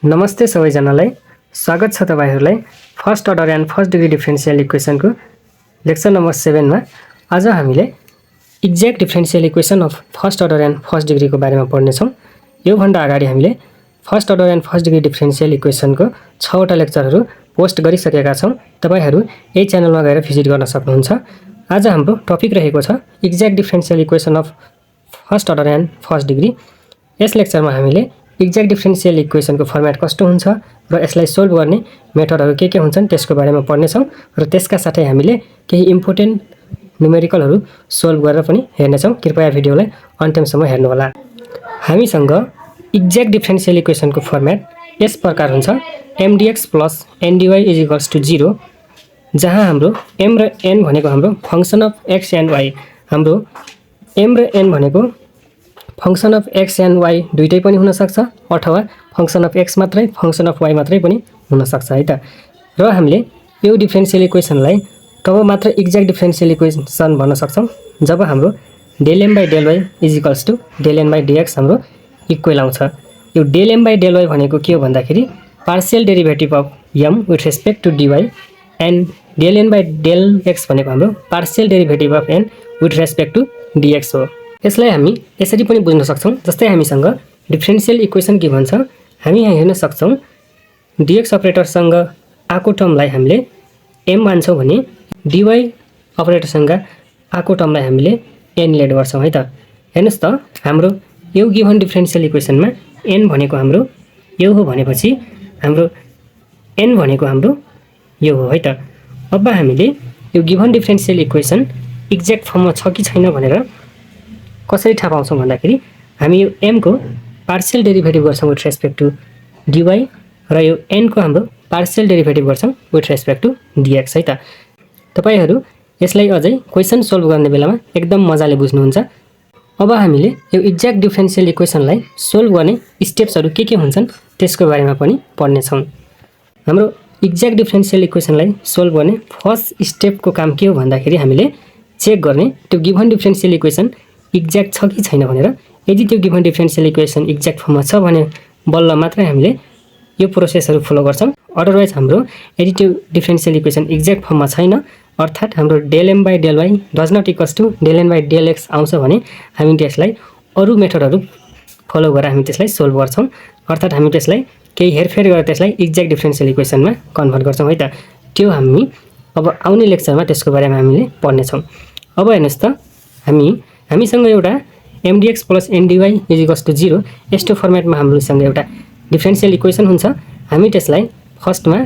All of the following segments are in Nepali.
नमस्ते सबैजनालाई स्वागत छ तपाईहरुलाई first order and first degree differential इक्वेसनको लेक्चर नम्बर 7 मा आज हामीले exact differential equation of first order and first डिग्रीको बारेमा पढ्ने छौं। यो भन्दा अगाडि हामीले first order and first degree differential इक्वेसनको 6 वटा लेक्चरहरू पोस्ट गरिसकेका छौं। तपाईहरु यही च्यानलमा गएर भिजिट गर्न सक्नुहुन्छ। आज हाम्रो टपिक रहेको छ exact differential equation of first order and first degree. यस लेक्चरमा हामीले एक्ज्याक्ट डिफरेन्शियल इक्वेसनको फर्मेट कस्तो हुन्छ र यसलाई सोल्भ गर्ने मेथडहरु के हुन्छन् त्यसको बारेमा पढ्ने छौं र त्यसका साथै हामीले केही इम्पोर्टेन्ट न्युमेरिकलहरु सोल्भ गरेर पनि हेर्ने छौं। कृपया भिडियोलाई अन्त्यसम्म हेर्नु होला। हामीसँग एक्ज्याक्ट डिफरेन्शियल इक्वेसनको फर्मेट यस प्रकार हुन्छ mdx + ndy = 0, जहाँ हाम्रो m र n भनेको हाम्रो function of x and y, हाम्रो m र n भनेको function of x and y दुईटै पनि हुन सक्छ अथवा फंक्सन अफ x मात्रै फंक्सन अफ y मात्रै पनि हुन सक्छ है त। र हामीले यो डिफरेन्शियल इक्वेसनलाई तब मात्र एक्ज्याक्ट डिफरेन्शियल इक्वेसन भन्न सक्छौं जब हाम्रो ∂m/∂y = ∂n/dx हाम्रो इक्वल आउँछ। यो ∂m/∂y भनेको के हो भन्दाखेरि partial derivative of m with respect to dy and ∂n/∂x भनेको हाम्रो partial derivative of n with respect to dx हो। यसलाई हामी यसरी पनि बुझ्न सक्छौं। जस्तै हामीसँग डिफरेन्शियल इक्वेसन के भन्छ, हामी यहाँ हेर्न सक्छौं dx अपरेटरसँग आको टर्मलाई हामीले m मान्छौं भने dy अपरेटरसँग आको टर्मलाई हामीले n लेट गर्छौं है त। हेर्नुस् त हाम्रो यो गिभन डिफरेन्शियल इक्वेसनमा n भनेको हाम्रो यो हो भनेपछि हाम्रो n भनेको हाम्रो यो हो है त। अब हामीले यो गिभन डिफरेन्शियल इक्वेसन एक्ज्याक्ट फर्ममा छ कि छैन भनेर कसरी थाहा पाउँछौं भन्दाखेरि हामी यो m को पार्शियल डेरिभेटिभ गर्छौं विथ रेस्पेक्ट टु dy र यो n को हाम्रो पार्शियल डेरिभेटिभ गर्छौं विथ रेस्पेक्ट टु dx है त। तपाईहरु यसलाई अझै क्वेशन सोल्भ गर्ने बेलामा एकदम मजाले बुझ्नुहुन्छ। अब हामीले यो एक्ज्याक्ट डिफरेन्शियल इक्वेसनलाई सोल्भ गर्ने स्टेप्सहरु के हुन्छन् त्यसको बारेमा पनि पढ्ने छौं। हाम्रो एक्ज्याक्ट डिफरेन्शियल इक्वेसनलाई सोल्भ गर्ने फर्स्ट स्टेपको काम के हो भन्दाखेरि हामीले चेक गर्ने त्यो गिभन डिफरेन्शियल इक्वेसन एक्ज्याक्ट छ कि छैन भनेर। यदि त्यो गिभन डिफरेन्शियल इक्वेसन एक्ज्याक्ट फर्ममा छ भने बल्ल मात्रै हामीले यो प्रोसेसहरु फलो गर्छौं। अदरवाइज हाम्रो यदि त्यो डिफरेन्शियल इक्वेसन एक्ज्याक्ट फर्ममा छैन अर्थात हाम्रो ∂m/∂y = ∂n/∂x आउँछ भने हामी त्यसलाई अरु मेथडहरु फलो गरेर हामी त्यसलाई सोल्भ गर्छौं। अर्थात हामी त्यसलाई केही हेरफेर गरेर त्यसलाई एक्ज्याक्ट डिफरेन्शियल इक्वेसनमा कन्भर्ट गर्छौं है त। त्यो हामी अब आउने लेक्चरमा त्यसको बारेमा हामीले पढ्ने छौं। अब हेर्नुस् त हामीसँग एउटा mdx + ndy = 0 यस्तो फर्मेटमा हामीसँग एउटा डिफरेन्शियल इक्वेसन हुन्छ। हामी त्यसलाई फर्स्टमा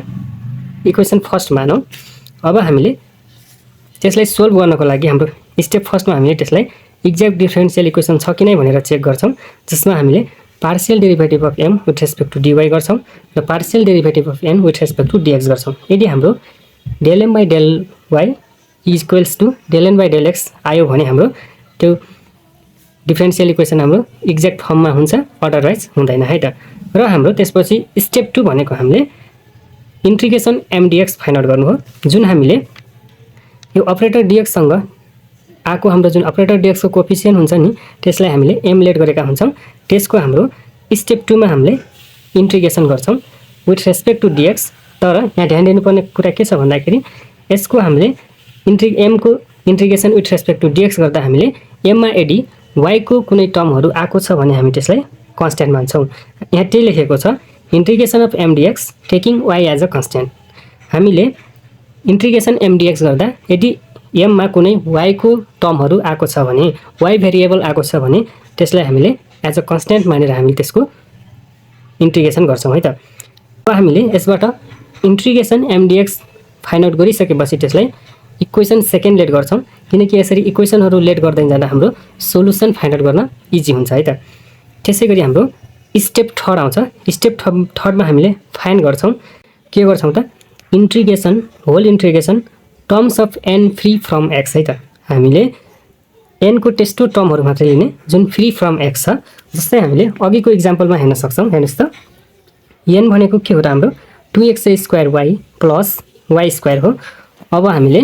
इक्वेसन फर्स्ट मानौं। अब हामीले त्यसलाई सोल्भ गर्नको लागि हाम्रो स्टेप फर्स्टमा हामीले त्यसलाई एक्ज्याक्ट डिफरेन्शियल इक्वेसन छ कि नै भनेर चेक गर्छौं, जसमा हामीले partial derivative of m with respect to dy गर्छौं र partial derivative of n with respect to dx गर्छौं। यदि हाम्रो ∂m/∂y = ∂n/∂x आयो भने हाम्रो त्यो डिफरेन्शियल इक्वेसन हाम्रो एक्ज्याक्ट फर्ममा हुन्छ, अदरवाइज हुँदैन है त। र हाम्रो त्यसपछि स्टेप 2 भनेको हामीले इन्टिग्रेसन mdx फाइन्ड आउट गर्नु हो। जुन हामीले यो अपरेटर dx सँग आको हाम्रो जुन अपरेटर dx को कोएफिसिएन्ट हुन्छ नि त्यसलाई हामीले m लेट गरेका हुन्छौं। त्यसको हाम्रो स्टेप 2 मा हामीले इन्टिग्रेसन गर्छौं विथ रेस्पेक्ट टु dx। तर यहाँ ध्यान दिनुपर्ने कुरा के छ भन्दाखेरि यसको हामीले m को integration with respect to dx गर्दा हामीले m मा यदि y को कुनै टर्महरु आको छ भने हामी त्यसलाई कन्स्ट्यान्ट मान्छौं। यहाँ त्यही लेखेको छ integration of mdx taking y as a constant. हामीले इन्टिग्रेसन mdx गर्दा यदि m मा कुनै y को टर्महरु आको छ भने y भेरिएबल आको छ भने त्यसलाई हामीले एज अ कन्स्ट्यान्ट मानेर हामी त्यसको इन्टिग्रेसन गर्छौं है त। अब हामीले यसबाट इन्टिग्रेसन mdx फाइन्ड आउट गरिसकेपछि त्यसलाई इक्वेसन सेकेन्ड लेट गर्छौं, किनकि यसरी इक्वेसनहरु लेट गर्दै जाँदा हाम्रो सोलुसन फाइन्ड आउट गर्न इजी हुन्छ है त। त्यसैगरी हाम्रो स्टेप 3 आउँछ। स्टेप 3 मा हामीले फाइन्ड गर्छौं के गर्छौं त integration whole integration terms of n free from x है त। हामीले n को त्यस्तो टर्महरु मात्र लिने जुन फ्री फ्रम x छ। जस्तै हामीले अघिको एक्जाम्पलमा हेर्न सक्छौं। हेर्नुस् त n भनेको के हो त हाम्रो 2x² y + y² हो। अब हामीले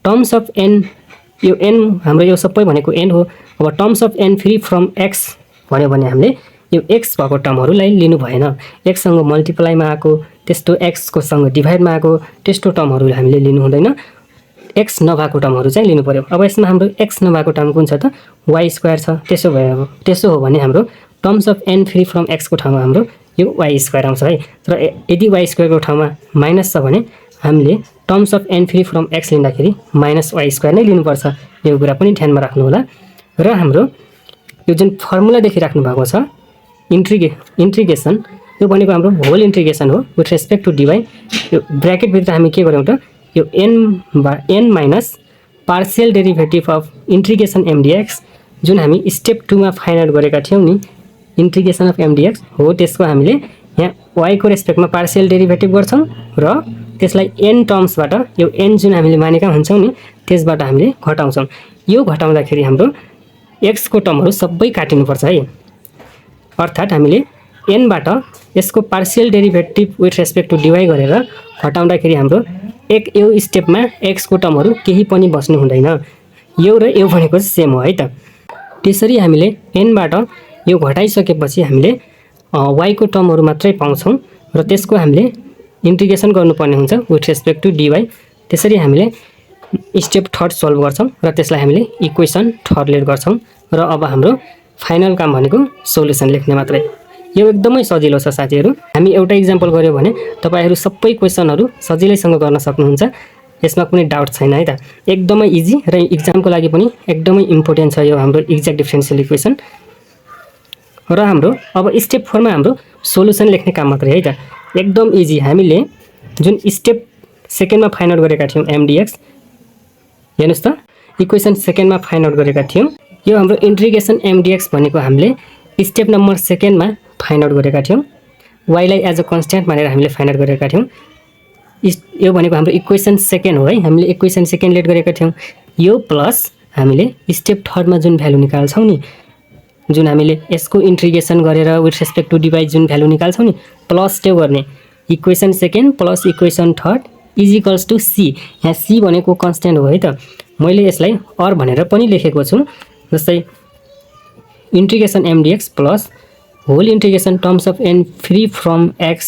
टर्म्स अफ n यो n हाम्रो यो सबै भनेको n हो। अब terms of n free from x भन्यो भने हामीले यो एक्स भएको टर्महरूलाई लिनु भएन। एक्ससँग मल्टिप्लाईमा आएको, त्यस्तो एक्सको सँग डिभाइडमा आएको त्यस्तो टर्महरू हामीले लिनु हुँदैन। एक्स नभएको टर्महरू चाहिँ लिनु पर्यो। अब यसमा हाम्रो एक्स नभएको टर्म कुन छ त? वाई स्क्वायर छ। त्यसो हो भने हाम्रो terms of N free from एक्सको ठाउँमा हाम्रो यो वाई स्क्वायर आउँछ है। तर यदि वाई स्क्वायरको ठाउँमा माइनस छ भने हामीले terms of N free from X लिँदाखेरि माइनस वाई स्क्वायर नै लिनुपर्छ। यो कुरा पनि ध्यानमा राख्नु होला। र हाम्रो यो जुन फर्मुला देखिराख्नु भएको छ इन्ट्रिगेसन, यो भनेको हाम्रो होल इन्ट्रिगेसन हो विथ रेस्पेक्ट टु डिवाई। यो ब्र्याकेटभित्र हामी के गऱ्यौँ त? यो N minus partial derivative of integration M dx जुन हामी स्टेप 2 मा फाइन्ड आउट गरेका थियौँ नि, इन्ट्रिगेसन अफ एमडिएक्स हो, त्यसको हामीले यहाँ वाईको रेस्पेक्टमा पार्सियल डेरिभेटिभ गर्छौँ र त्यसलाई एन टर्म्सबाट यो एन जुन हामीले मानेका हुन्छौँ नि त्यसबाट हामीले घटाउँछौँ। यो घटाउँदाखेरि हाम्रो एक्सको टर्महरू सबै काटिनुपर्छ है। अर्थात् हामीले एनबाट यसको partial derivative with respect to D Y गरेर घटाउँदाखेरि हाम्रो यो स्टेपमा एक्सको टर्महरू केही पनि बस्नु हुँदैन। यो र यो भनेको सेम हो है त। त्यसरी हामीले एनबाट यो घटाइसकेपछि हामीले वाईको टर्महरू मात्रै पाउँछौँ र त्यसको हामीले इन्टिग्रेसन गर्नुपर्ने हुन्छ विथ रेस्पेक्ट टु डिवाई। त्यसरी हामीले स्टेप 3 सल्भ गर्छौँ र त्यसलाई हामीले इक्वेसन 3 लेट गर्छौँ। र अब हाम्रो फाइनल काम भनेको सोलुसन लेख्ने मात्रै। यो एकदमै सजिलो छ साथीहरू। हामी एउटा इक्जाम्पल गऱ्यो भने तपाईहरू सबै क्वेसनहरू सजिलैसँग गर्न सक्नुहुन्छ। यसमा कुनै डाउट छैन है त। एकदमै इजी र इक्जामको लागि पनि एकदमै इम्पोर्टेन्ट छ यो हाम्रो एक्ज्याक्ट डिफरेन्शियल इक्वेसन। र हाम्रो अब स्टेप 4 मा हाम्रो सोलुसन लेख्ने काम मात्रै है त। एकदम इजी। हामीले जुन स्टेप 2 मा फाइन्ड आउट गरेका थियौँ एमडिएक्स, हेर्नुस् त, इक्वेसन 2 मा फाइन्ड आउट गरेका थियौँ। यो हाम्रो इन्ट्रिगेसन एमडिएक्स भनेको हामीले स्टेप नम्बर 2 मा फाइन्ड आउट गरेका थियौँ। वाईलाई एज अ कन्स्ट्यान्ट मानेर हामीले फाइन्ड आउट गरेका थियौँ। यो भनेको हाम्रो इक्वेसन 2 हो है। हामीले इक्वेसन 2 लेट गरेका थियौँ। यो प्लस हामीले स्टेप 3 मा जुन भ्यालु निकाल्छौँ नि, जुन हामीले यसको इन्ट्रिगेसन गरेर विथ रेस्पेक्ट टु डिवाइड जुन भ्यालु निकाल्छौँ नि, प्लस त्यो गर्ने equation 2 plus equation 3 is equals to C. यहाँ सी भनेको कन्स्ट्यान्ट हो है त। मैले यसलाई अर भनेर पनि लेखेको छु। जस्तै integration M dx plus whole integration terms of N free from x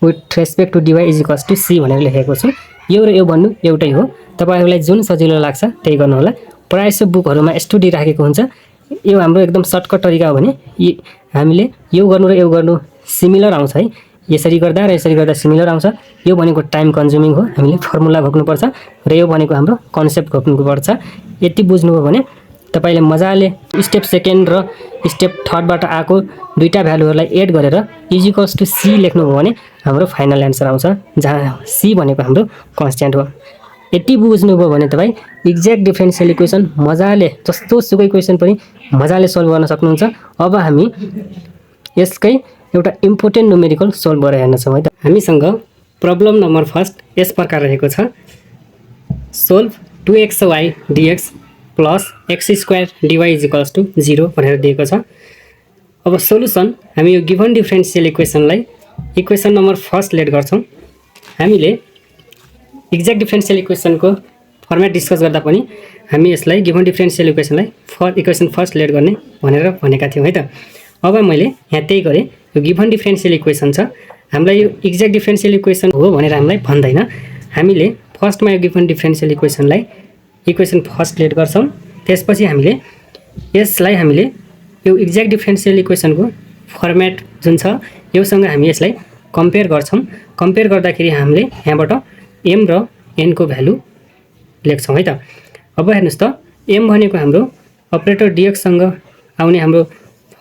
with respect to dy is equals to c भनेर लेखेको छु। यो र यो भन्नु एउटै हो। तपाईहरूलाई जुन सजिलो लाग्छ त्यही गर्नु होला। प्रायः बुकहरूमा यस्तो दिइराखेको हुन्छ। यो हाम्रो एकदम सर्टकट तरिका हो भने हामीले यो गर्नु र यो गर्नु सिमिलर आउँछ है। यसरी गर्दा र यसरी गर्दा सिमिलर आउँछ। यो भनेको टाइम कन्ज्युमिङ हो, हामीले फर्मुला घोक्नुपर्छ र यो भनेको हाम्रो कन्सेप्ट घोक्नुपर्छ। यति बुझ्नुभयो भने तपाईले मजाले स्टेप 2 र स्टेप 3 बाट आएको दुईटा भ्यालुहरूलाई एड गरेर इज इक्वल्स टु सी लेख्नुभयो भने हाम्रो फाइनल एन्सर आउँछ, जहाँ सी भनेको हाम्रो कन्स्ट्यान्ट हो। यति बुझ्नुभयो भने तपाईँ एक्ज्याक्ट डिफरेन्शियल इक्वेसन मजाले जस्तो सुकै क्वेसन पनि मजाले सल्भ गर्न सक्नुहुन्छ। अब हामी यसकै एउटा इम्पोर्टेन्ट न्युमेरिकल सल्भ गरेर हेर्नेछौँ है त। हामीसँग प्रब्लम नम्बर 1 यस प्रकार रहेको छ। Solve 2xy dx plus x square dy is equals to 0 भनेर दिएको छ। अब सोलुसन हामी यो गिभन डिफरेन्शियल इक्वेसनलाई इक्वेसन नम्बर 1 लेट गर्छौँ। हामीले एक्ज्याक्ट डिफरेन्शियल इक्वेसनको फर्मेट डिस्कस गर्दा पनि हामी यसलाई गिभन डिफरेन्शियल इक्वेसनलाई इक्वेसन 1 लेट गर्ने भनेर भनेका थियौँ है त। अब मैले यहाँ त्यही गरेँ। यो गिभन डिफरेन्शियल इक्वेसन छ, हामीलाई यो एक्ज्याक्ट डिफरेन्शियल इक्वेसन हो भनेर हामीलाई भन्दैन। हामीले फर्स्टमा यो गिभन डिफरेन्शियल इक्वेसनलाई इक्वेसन 1 लेट गर्छौँ। त्यसपछि हामीले यसलाई हामीले यो एक्ज्याक्ट डिफरेन्शियल इक्वेसनको फर्मेट जुन छ योसँग हामी यसलाई कम्पेयर गर्छौँ। कम्पेयर गर्दाखेरि हामीले यहाँबाट एम र एन को भ्यालु लेख्छौँ है त। अब हेर्नुस् त, एम भनेको हाम्रो अपरेटर डिएक्ससँग आउने हाम्रो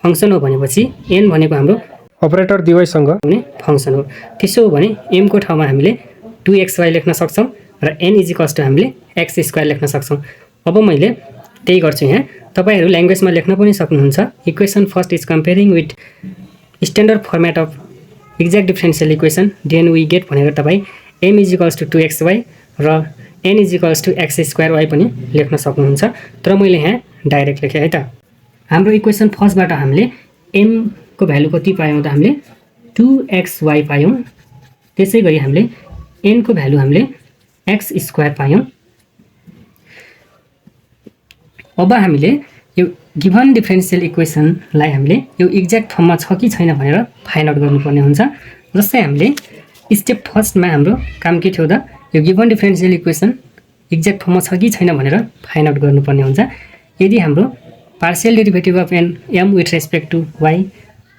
फङ्सन हो भनेपछि एन भनेको हाम्रो अपरेटर डिवाईसँग आउने फङ्सन हो। त्यसो हो भने एम को ठाउँमा हामीले 2xy लेख्न सक्छौँ र एन इज इक्वल्स टु हामीले एक्स स्क्वायर लेख्न सक्छौँ। अब मैले त्यही गर्छु यहाँ। तपाईहरू ल्याङ्ग्वेजमा लेख्न पनि सक्नुहुन्छ। Equation 1 is comparing with standard format of exact differential equation then we get भनेर तपाईँ M is equals to 2xy र N is equals to X square Y पनि लेख्न सक्नुहुन्छ। तर मैले यहाँ डाइरेक्ट लेखेँ है त। हाम्रो इक्वेसन 1 बाट हामीले एम को भ्यालु कति पायौँ त? हामीले 2xy पायौँ। त्यसै गरी हामीले एन को भ्यालु हामीले एक्स स्क्वायर पायौँ। अब हामीले यो गिभन डिफरेन्सियल इक्वेसनलाई हामीले यो एक्ज्याक्ट फर्ममा छ कि छैन भनेर फाइन्ड आउट गर्नुपर्ने हुन्छ। जस्तै हामीले स्टेप फर्स्टमा हाम्रो काम के थियो त, यो गिभन डिफरेन्सियल इक्वेसन एक्ज्याक्ट फर्ममा छ कि छैन भनेर फाइन्ड आउट गर्नुपर्ने हुन्छ। यदि हाम्रो partial derivative of M with respect to Y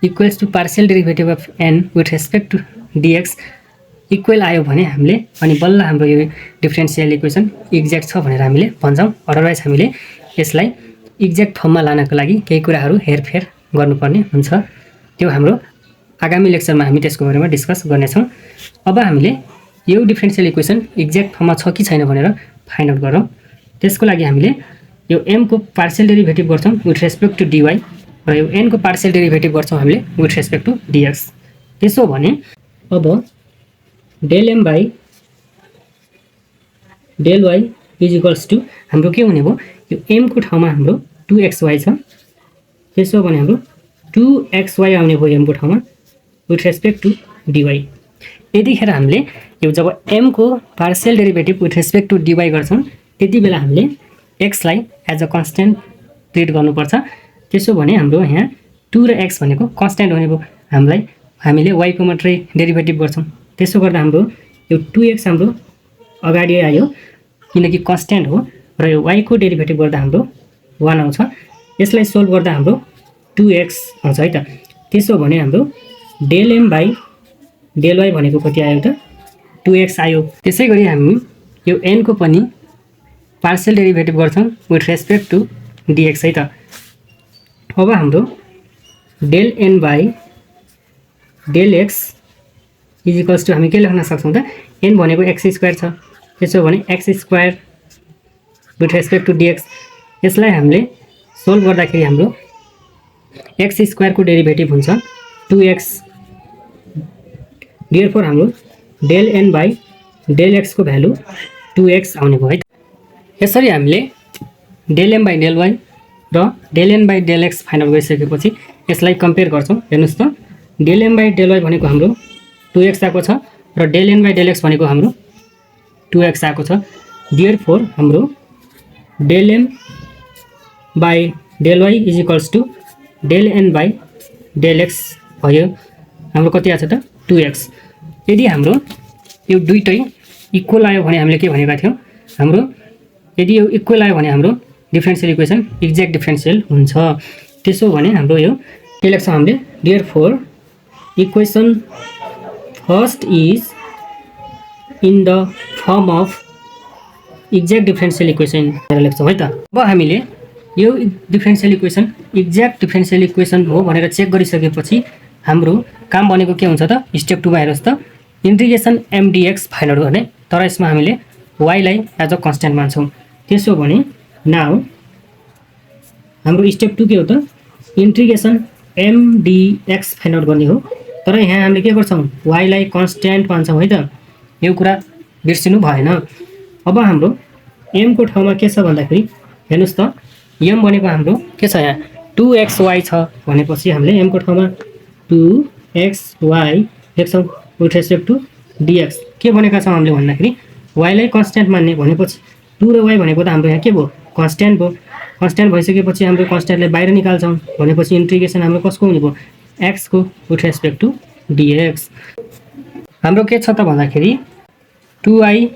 equals to partial derivative of N with respect to D X equal आयो भने हामीले अनि बल्ल हाम्रो यो डिफरेन्सियल इक्वेसन एक्ज्याक्ट छ भनेर हामीले भन्छौँ। अदरवाइज हामीले यसलाई एक्ज्याक्ट फर्ममा लानको लागि केही कुराहरू हेरफेर गर्नुपर्ने हुन्छ। त्यो हाम्रो आगामी लेक्चरमा हामी त्यसको बारेमा डिस्कस गर्नेछौँ। अब हामीले यो डिफरेन्सियल इक्वेसन एक्ज्याक्ट फर्ममा छ कि छैन भनेर फाइन्ड आउट गरौँ। त्यसको लागि हामीले यो m को पार्शियल डेरिभेटिभ गर्छौँ विथ रेस्पेक्ट टु dy र यो n को पार्शियल डेरिभेटिभ गर्छौँ हामीले विथ रेस्पेक्ट टु dx। त्यसो भने अब del m by del y is equals to हाम्रो के हुने भयो, यो m को ठाउँमा हाम्रो 2xy छ, त्यसो भने हाम्रो 2xy आउने भयो m को ठाउँमा विथ रेस्पेक्ट टु dy। यतिखेर हामीले यो जब m को partial derivative with respect to dy गर्छौँ त्यति बेला हामीले x लाई एज अ कन्स्टेन्ट ट्रिट गर्नुपर्छ। त्यसो भने हाम्रो यहाँ 2 र x भनेको कन्स्टेन्ट हुने भयो। हामीले y को मात्रै डेरिभेटिभ गर्छौँ, त्यसो गर्दा हाम्रो यो 2x हाम्रो अगाडि आयो किनकि कन्स्टेन्ट हो र यो y को डेरिभेटिभ गर्दा हाम्रो 1 आउँछ। यसलाई सोल्भ गर्दा हाम्रो 2x आउँछ है त। त्यसो भने हाम्रो del m by del y भनेको कति आयो त, 2x आयो। त्यसै गरी हामी यो n को पनि पार्शियल डेरिभेटिभ गर्छौँ विथ रेस्पेक्ट टु dx है त। अब हाम्रो del n by del x is equals to हामी के लेख्न सक्छौँ त, n भनेको x स्क्वायर छ, त्यसो भने x square with respect to dx। यसलाई हामीले सोल्भ गर्दाखेरि हाम्रो x स्क्वायर को डेरिभेटिभ हुन्छ 2x। देयरफोर हाम्रो del n by del x को भ्यालु 2x आउने भयो है त। यसरी हामीले del m by del y र del n by del x find out गरिसकेपछि यसलाई कम्पेयर गर्छौँ। हेर्नुहोस् त, del m by del y भनेको हाम्रो 2x आएको छ र del n by del x भनेको हाम्रो 2x आएको छ। देयरफोर हाम्रो del m by del y is equals to del n by del x भयो। हाम्रो कति आएको छ त, 2x। यदि हाम्रो यो दुईटै इक्वल आयो भने हामीले के भनेका थियौँ, हाम्रो यदि यो इक्वल आयो भने हाम्रो डिफरेन्सियल इक्वेसन एक्ज्याक्ट डिफरेन्सियल हुन्छ। त्यसो भने हाम्रो यो के लेख्छौँ हामीले, therefore equation first is in the form of exact differential equation भनेर लेख्छौँ है त। अब हामीले यो differential equation exact differential equation हो भनेर चेक गरिसकेपछि हाम्रो काम भनेको के हुन्छ त, स्टेप 2 मा हेर्नुहोस् त, इन्टिग्रेसन mdx फाइन्ड आउट गर्ने। तर यसमा हामीले y लाई एज अ कन्स्टेन्ट मान्छौँ। त्यसो भने नाउ हाम्रो स्टेप 2 के हो त, इन्टिग्रेसन mdx फाइन्ड आउट गर्ने हो। तर यहाँ हामीले के गर्छौँ, y लाई कन्स्टेन्ट मान्छौँ है त, यो कुरा बिर्सिनु भएन। अब हाम्रो m को ठाउँमा के छ भन्दाखेरि हेर्नुहोस् त, m भनेको हाम्रो के छ, यहाँ 2xy छ भनेपछि हामीले m को ठाउँमा 2xy लेख्छौँ विथ रेस्पेक्ट टु dx। के भनेका छौँ हामीले भन्दाखेरि y लाई कन्स्टेन्ट मान्ने भनेपछि 2 र y भनेको त हाम्रो यहाँ के भयो, कन्स्टेन्ट भयो। कन्स्टेन्ट भइसकेपछि हाम्रो कन्स्टेन्टलाई बाहिर निकाल्छौँ भनेपछि इन्टिग्रेसन हाम्रो कसको हुने भयो, x को विथ रेस्पेक्ट टु dx। हाम्रो के छ त भन्दाखेरि 2i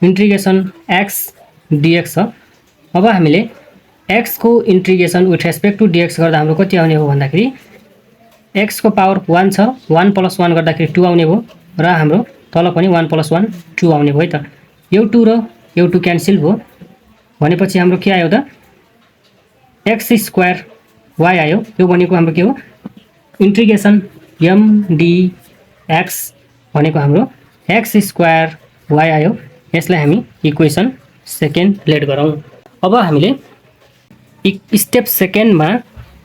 इन्टिग्रेसन x dx छ। अब हामीले x को integration with respect to dx गर्दा हाम्रो कति आउने हो भन्दाखेरि x को पावर 1 छ, 1 + 1 गर्दाखेरि 2 आउने भयो र हाम्रो तल पनि 1 + 1 2 आउने भयो है त। यो 2 र यो 2 क्यान्सल भयो भनेपछि हाम्रो के आयो त, x स्क्वायर y आयो। यो भनेको हाम्रो के हो, इन्टिग्रेसन mdx भनेको हाम्रो x स्क्वायर y आयो। यसलाई हामी इक्वेसन सेकेन्ड लेट गरौँ। अब हामीले स्टेप सेकेन्डमा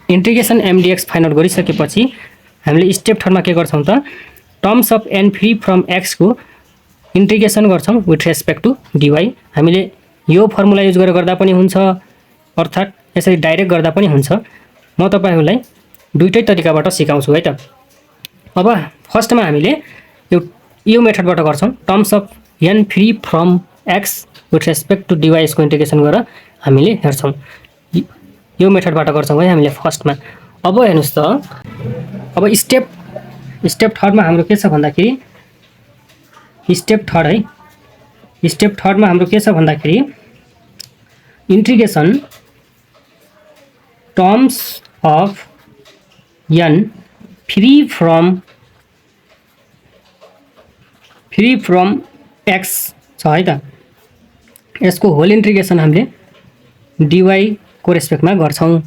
इन्टिग्रेसन mdx फाइन्ड आउट गरिसकेपछि हामीले स्टेप थर्डमा के गर्छौँ त, terms of n free from x को इन्टिग्रेसन गर्छौँ विथ रेस्पेक्ट टु dy। हामीले यो फर्मुला युज गरेर गर्दा पनि हुन्छ, अर्थात् यसरी डाइरेक्ट गर्दा पनि हुन्छ। म तपाईहरुलाई दुईटै तरिकाबाट सिकाउँछु है त। अब फर्स्टमा हामीले यो मेथडबाट गर्छौं, terms of n free from x with respect to dy को इन्टिग्रेसन गरेर हामीले हेर्छौँ। यो मेथडबाट गर्छौँ है हामीले फर्स्टमा। अब हेर्नुहोस् त, अब स्टेप थर्डमा हाम्रो के छ भन्दाखेरि स्टेप थर्डमा हाम्रो के छ भन्दाखेरि integration terms of n free from x छ है त। यसको होल इंटीग्रेशन हामीले dy को रेस्पेक्टमा गर्छौं।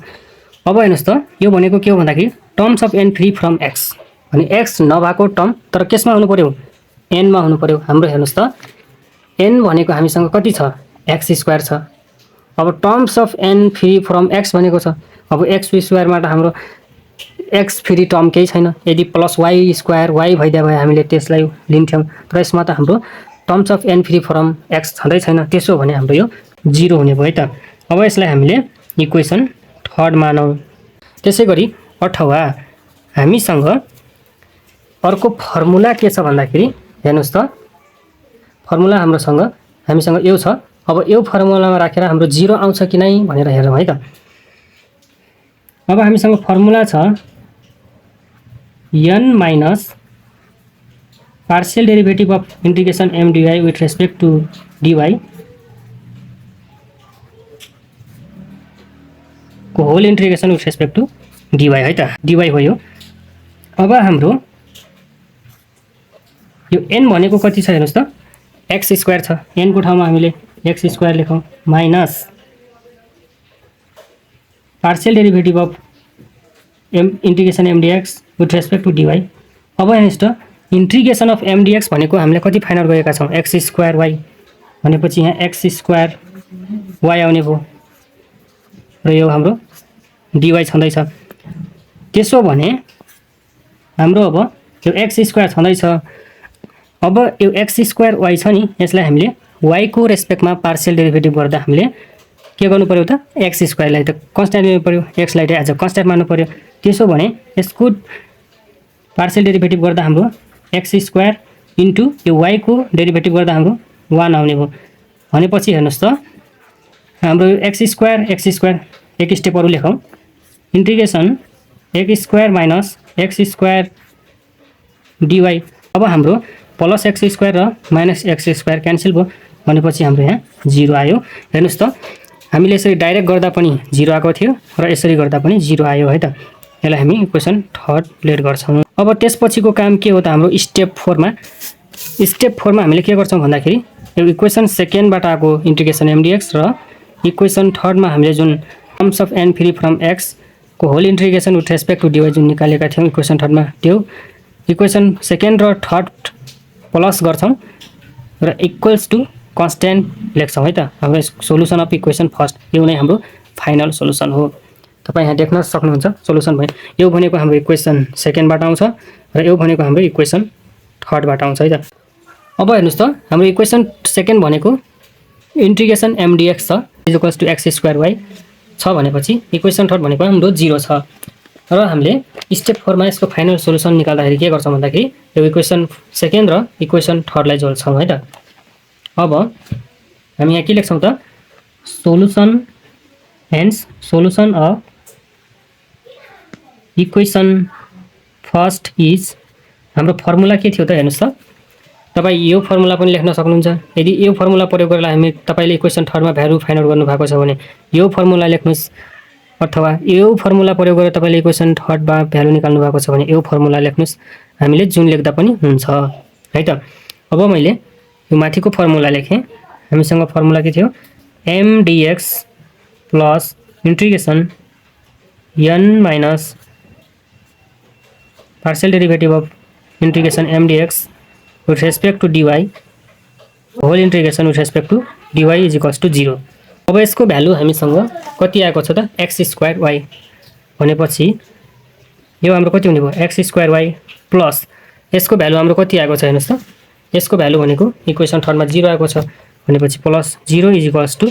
अब हेर्नुस् त, यो भनेको के हो भन्दाखेरि terms of n free from x अनि x नभएको टर्म तर केसमा हुनु पर्यो, n मा हुनु पर्यो। हाम्रो हेर्नुस् त, n भनेको हामीसँग कति छ, x स्क्वायर छ। अब terms of n free from x भनेको छ। अब x स्क्वायर बाट हाम्रो x फ्री टर्म केही छैन। यदि प्लस y स्क्वायर y भइदिए भए हामीले त्यसलाई लिन्थ्यौं, तर यसमा त हाम्रो terms of n free from x छँदै छैन। त्यसो भने हाम्रो यो 0 हुने भयो है त। अब यसलाई हामीले इक्वेसन थर्ड मानौं। त्यसैगरी अथवा हामीसँग अर्को फर्मुला के छ भन्दाखेरि हेर्नुस् त, फर्मुला हामीसँग यो छ। अब यो फर्मुलामा राखेर हाम्रो 0 आउँछ कि नै भनेर हेरौँ है त। अब हामीसँग फर्मुला छ n minus partial derivative of integration m dy with respect to dy को whole integration with respect to dy है त। dy हो यो। अब हाम्रो यो n भनेको कति छ हेर्नुस् त, x स्क्वायर छ। n को ठाउँमा हामीले x स्क्वायर लेखौं minus partial derivative of integration m dx with respect to dy। अब हेर्नुस् त, इंटीग्रेशन अफ m dx भनेको हामीले कति फाइनल गरेका छौं, x स्क्वायर y भनेपछि यहाँ x स्क्वायर y आउने भयो र यो हाम्रो dy छँदै छ। त्यसो भने हाम्रो अब यो x स्क्वायर छँदै छ। अब यो x स्क्वायर y छ नि, यसलाई हामीले y को रेस्पेक्टमा पार्शियल डेरिभेटिभ गर्दा हामीले के गर्नु पर्यो त, x स्क्वायरलाई त कन्स्ट्यान्ट लिनु पर्यो, x लाई एज अ कन्स्ट्यान्ट मान्नु पर्यो। त्यसो भने यसको पार्शियल डेरिभेटिभ गर्दा हाम्रो x स्क्वायर इन्टु यो y को डेरिभेटिभ गर्दा हाम्रो 1 आउने भयो। भनेपछि हेर्नुस् त, हाम्रो x स्क्वायर एक स्टेप अरु लेखौं, integration x square minus x square dy। अब हाम्रो प्लस x स्क्वायर र माइनस x स्क्वायर क्यान्सल भयो भनेपछि हाम्रो यहाँ 0 आयो। हेर्नुस् त, हामीले यसरी डाइरेक्ट गर्दा पनि 0 आएको थियो र यसरी गर्दा पनि 0 आयो है त। यसलाई हामी इक्वेसन थर्ड लेट गर्छौं। अब त्यसपछिको काम के हो त, हाम्रो स्टेप 4 मा हामीले के गर्छौं भन्दाखेरि यो इक्वेसन सेकेन्डबाट आएको इंटीग्रेशन m dx र इक्वेसन थर्ड मा हामीले जुन terms of n free from x को whole integration with respect to dy जुन निकालेका थियौं इक्वेसन थर्ड मा, त्यो इक्वेसन सेकेन्ड र थर्ड प्लस गर्छौं र इक्वल्स टू कन्स्ट्यान्ट लेख्छौं है त। हाम्रो सोलुसन अफ इक्वेसन फर्स्ट यो नै हाम्रो फाइनल सोलुसन हो। तपाई यहाँ देख्न सक्नुहुन्छ सोलुसन भयो। यो भनेको हाम्रो इक्वेसन सेकेन्डबाट आउँछ र यो भनेको हाम्रो इक्वेसन थर्डबाट आउँछ है त। अब हेर्नुस् त, हाम्रो इक्वेसन सेकेन्ड भनेको इंटीग्रेशन m dx छ equals to x square y छ भनेपछि इक्वेसन थर्ड भनेको हाम्रो 0 छ र हामीले स्टेप 4 मा यसको फाइनल सोलुसन निकाल्दाखेरि के गर्छौं भन्दाखेरि यो इक्वेसन सेकेन्ड र इक्वेसन थर्डलाई जोड्छौं है त। अब हामी यहाँ के लेख्छौं त, solution hence solution of equation first is, हाम्रो फर्मुला के थियो त हेर्नुस् त, तपाई यो फर्मुला पनि लेख्न सक्नुहुन्छ। यदि यो फर्मुला प्रयोग गरेर हामी तपाईले इक्वेसन थर्ड मा भ्यालु फाइन्ड आउट गर्नु भएको छ भने यो फर्मुला लेख्नुस्, अथवा यो फर्मुला प्रयोग गरेर तपाईले इक्वेसन थर्ड मा भ्यालु निकाल्नु भएको छ भने यो फर्मुला लेख्नुस्। हामीले जुन लेख्दा पनि हुन्छ है त। अब मैले यो माथिको फर्मुला लेखेँ। हामीसँग फर्मुला के थियो, m dx plus integration n minus partial derivative of integration m dx with respect to dy whole integration with respect to dy is equals to 0। अब यसको भ्यालु हामीसँग कति आएको छ त, x स्क्वायर y भनेपछि यो हाम्रो कति हुने भयो, x स्क्वायर y प्लस यसको भ्यालु हाम्रो कति आएको छ हेर्नुस् त, यसको भ्यालु भनेको इक्वेसन थर्ड मा 0 आएको छ भनेपछि प्लस 0 इज इक्वल्स टू,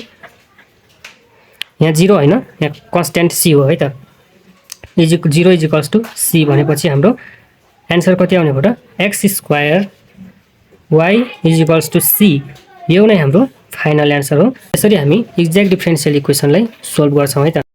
यहाँ 0 हैन, यहाँ कन्स्ट्यान्ट c हो है त। 0 इज इक्वल्स टू c भनेपछि हाम्रो आन्सर कति आउने भयो त, x square y is equals to c। यो नै हाम्रो फाइनल एन्सर हो। यसरी हामी एक्ज्याक्ट डिफरेन्सियल इक्वेसनलाई सोल्भ गर्छौँ है त।